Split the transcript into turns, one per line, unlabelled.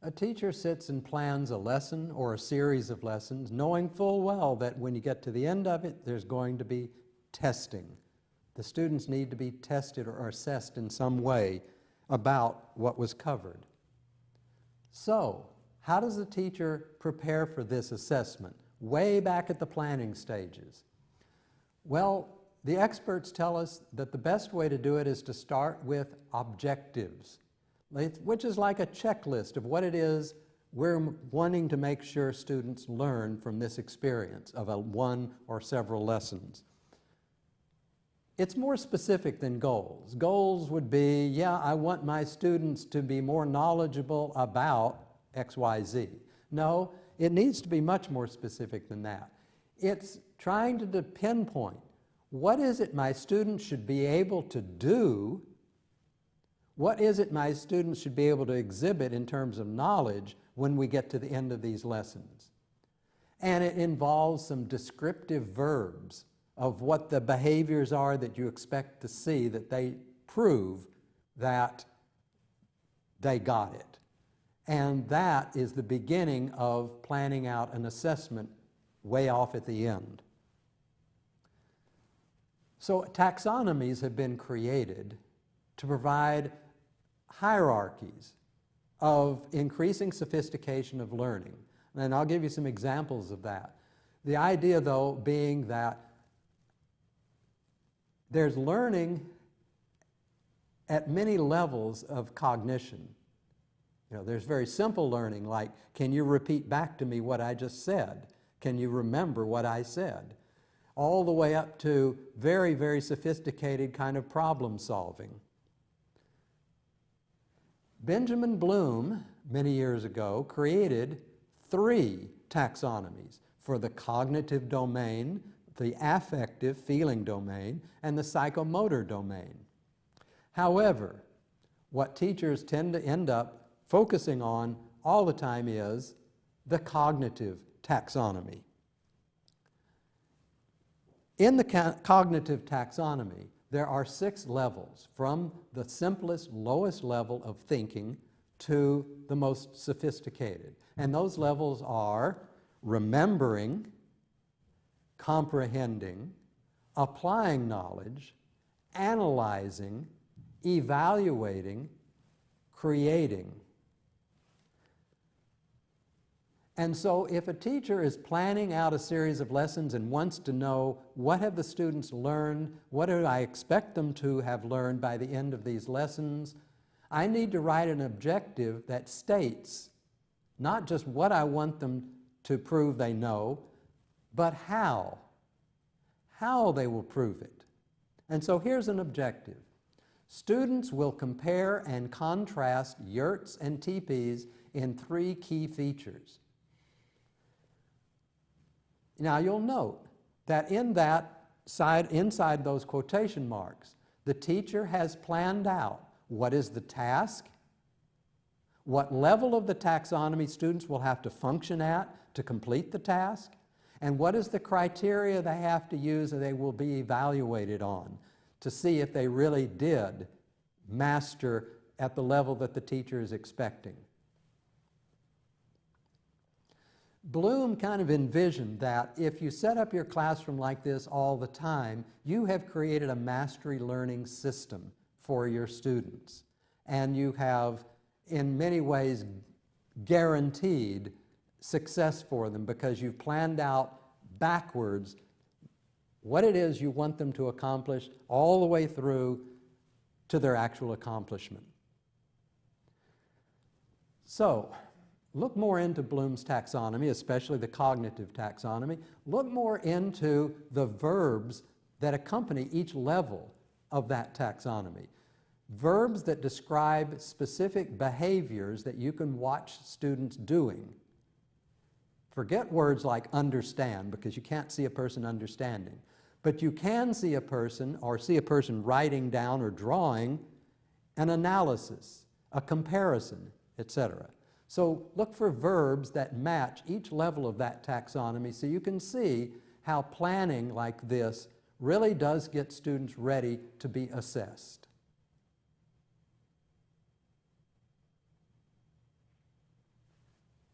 A teacher sits and plans a lesson or a series of lessons, knowing full well that when you get to the end of it, there's going to be testing. The students need to be tested or assessed in some way about what was covered. So, how does the teacher prepare for this assessment way back at the planning stages? Well, the experts tell us that the best way to do it is to start with objectives, which is like a checklist of what it is we're wanting to make sure students learn from this experience of one or several lessons. It's more specific than goals. Goals would be, yeah, I want my students to be more knowledgeable about XYZ. No, it needs to be much more specific than that. It's trying to pinpoint what is it my students should be able to do, what is it my students should be able to exhibit in terms of knowledge when we get to the end of these lessons. And it involves some descriptive verbs of what the behaviors are that you expect to see, that they prove that they got it. And that is the beginning of planning out an assessment way off at the end. So taxonomies have been created to provide hierarchies of increasing sophistication of learning. And I'll give you some examples of that. The idea, though, being that there's learning at many levels of cognition. You know, there's very simple learning, like, can you repeat back to me what I just said? Can you remember what I said? All the way up to very, very sophisticated kind of problem solving. Benjamin Bloom, many years ago, created 3 taxonomies for the cognitive domain, the affective feeling domain, and the psychomotor domain. However, what teachers tend to end up focusing on all the time is the cognitive taxonomy. In the cognitive taxonomy, there are 6 levels, from the simplest, lowest level of thinking to the most sophisticated. And those levels are remembering, comprehending, applying knowledge, analyzing, evaluating, creating. And so if a teacher is planning out a series of lessons and wants to know what have the students learned, what do I expect them to have learned by the end of these lessons, I need to write an objective that states not just what I want them to prove they know, but how they will prove it. And so here's an objective. Students will compare and contrast yurts and teepees in 3 key features. Now you'll note that inside those quotation marks, the teacher has planned out what is the task, what level of the taxonomy students will have to function at to complete the task, and what is the criteria they have to use and they will be evaluated on to see if they really did master at the level that the teacher is expecting. Bloom kind of envisioned that if you set up your classroom like this all the time, you have created a mastery learning system for your students. And you have, in many ways, guaranteed success for them because you've planned out backwards what it is you want them to accomplish all the way through to their actual accomplishment. So, look more into Bloom's taxonomy, especially the cognitive taxonomy. Look more into the verbs that accompany each level of that taxonomy. Verbs that describe specific behaviors that you can watch students doing. Forget words like understand, because you can't see a person understanding. But you can see a person, or see a person writing down or drawing an analysis, a comparison, etc. So look for verbs that match each level of that taxonomy so you can see how planning like this really does get students ready to be assessed.